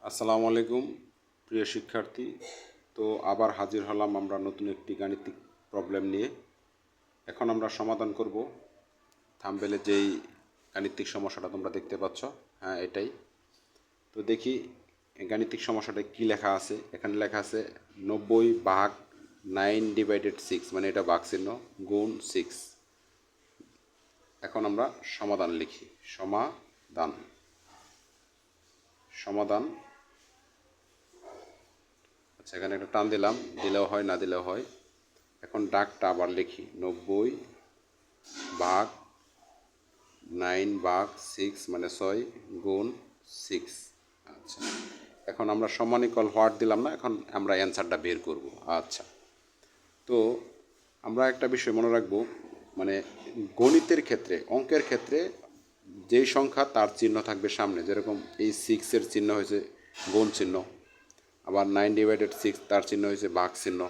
আসসালামু আলাইকুম প্রিয় শিক্ষার্থী। তো আবার হাজির হলাম আমরা নতুন একটি গাণিতিক প্রবলেম নিয়ে। এখন আমরা সমাধান করব থাম্বনেলে যেই গাণিতিক সমস্যাটা তোমরা দেখতে পাচ্ছ। হ্যাঁ, এটাই। তো দেখি গাণিতিক সমস্যাটা কি লেখা আছে। এখানে লেখা আছে 90/9/6, মানে এটা ভাগ চিহ্ন, গুণ 6। এখন আমরা সমাধান লিখি। সমাধান সমাধান আচ্ছা, এখানে একটা টান দিলাম, দিলেও হয় না দিলেও হয়। এখন ডাকটা আবার লিখি, 90/9/6 মানে 6 গুণ 6। আচ্ছা, এখন আমরা সমানিকল হোয়াট দিলাম না, এখন আমরা অ্যান্সারটা বের করব। আচ্ছা, তো আমরা একটা বিষয় মনে রাখবো, মানে গণিতের ক্ষেত্রে, অঙ্কের ক্ষেত্রে যেই সংখ্যা তার চিহ্ন থাকবে সামনে। যেরকম এই 6-এর চিহ্ন হয়েছে গুণ চিহ্ন, আবার 9/6 তার চিহ্ন হয়েছে ভাগ চিহ্ন।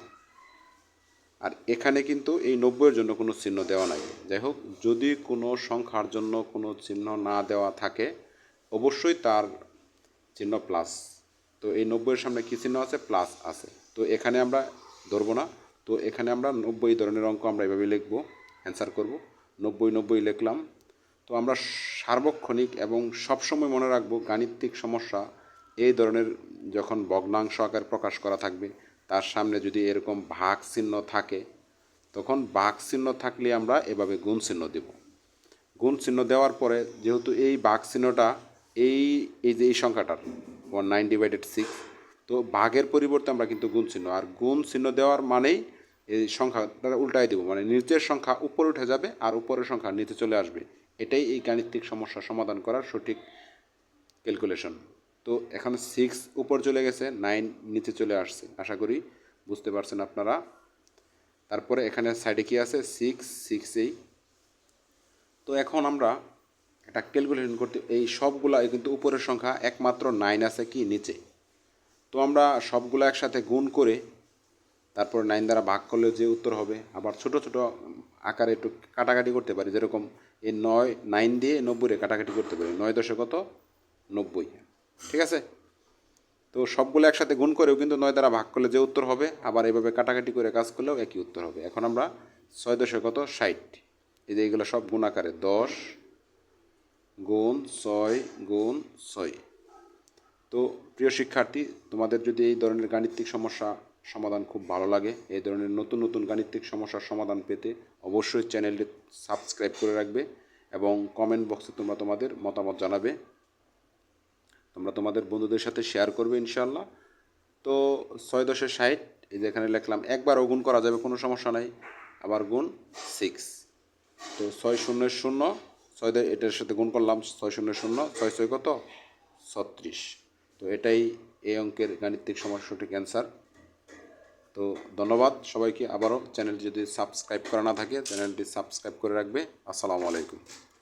আর এখানে কিন্তু এই 90-এর জন্য কোনো চিহ্ন দেওয়া নাই। যাই হোক, যদি কোনো সংখ্যার জন্য কোনো চিহ্ন না দেওয়া থাকে, অবশ্যই তার চিহ্ন প্লাস। তো এই 90-এর সামনে কী চিহ্ন আছে? প্লাস আছে। তো এখানে আমরা ধরবো না। তো এখানে আমরা 90 ধরনের অঙ্ক আমরা এভাবে লিখবো, অ্যান্সার করব। 90 লিখলাম। তো আমরা সার্বক্ষণিক এবং সবসময় মনে রাখবো, গাণিতিক সমস্যা এই ধরনের যখন ভগ্নাংশ আকারে প্রকাশ করা থাকবে, তার সামনে যদি এরকম ভাগ চিহ্ন থাকে, তখন ভাগ চিহ্ন থাকলে আমরা এভাবে গুণ চিহ্ন দেব। গুণ চিহ্ন দেওয়ার পরে যেহেতু এই ভাগ চিহ্নটা এই এই যে এই সংখ্যাটার 9/6, তো ভাগের পরিবর্তে আমরা কিন্তু গুণ চিহ্ন, আর গুণ চিহ্ন দেওয়ার মানেই এই সংখ্যাটা উল্টাই দেবো, মানে নিচের সংখ্যা উপরে উঠে যাবে আর উপরের সংখ্যা নিচে চলে আসবে। এটাই এই গাণিতিক সমস্যা সমাধান করার সঠিক ক্যালকুলেশন। তো এখন 6 উপর চলে গেছে, 9 নিচে চলে আসছে। আশা করি বুঝতে পারছেন আপনারা। তারপরে এখানে সাইডে কি আছে? 6 তো এখন আমরা একটা ক্যালকুলেশন করতে, এই সবগুলা কিন্তু উপরের সংখ্যা, একমাত্র 9 আছে কি নিচে। তো আমরা সবগুলো একসাথে গুণ করে তারপর 9 দ্বারা ভাগ করলে যে উত্তর হবে। আবার ছোট ছোট আকারে একটু কাটাকাটি করতে পারি। যেরকম এই 9 দিয়ে 90 কাটাকাটি করতে পারি। 9 × 10 কত? 90। ঠিক আছে। তো সবগুলো একসাথে গুণ করেও কিন্তু 9 দ্বারা ভাগ করলে যে উত্তর হবে, আবার এভাবে কাটাকাটি করে কাজ করলেও একই উত্তর হবে। এখন আমরা 6 × 10 কত? 60। এই যে এইগুলো সব গুণ আকারে, 10 গুণ 6 গুণ 6। তো প্রিয় শিক্ষার্থী, তোমাদের যদি এই ধরনের গাণিতিক সমস্যা সমাধান খুব ভালো লাগে, এই ধরনের নতুন নতুন গাণিতিক সমস্যার সমাধান পেতে অবশ্যই চ্যানেলটি সাবস্ক্রাইব করে রাখবে এবং কমেন্ট বক্সে তোমরা তোমাদের মতামত জানাবে। তোমরা তোমাদের বন্ধুদের সাথে শেয়ার করবে ইনশাআল্লাহ। তো 6×10 = 60, এই যে এখানে লিখলাম। একবারও গুণ করা যাবে, কোনো সমস্যা নাই। আবার গুণ 6। তো 6 0 0, 6 এটার সাথে গুণ করলাম, 6 0 0, 6 6 কত? 36। তো এটাই এই অঙ্কের গাণিতিক সমস্যার সঠিক অ্যান্সার। তো ধন্যবাদ সবাইকে। আবারও চ্যানেল যদি সাবস্ক্রাইব করা না থাকে, চ্যানেলটি সাবস্ক্রাইব করে রাখবে। আসসালামু আলাইকুম।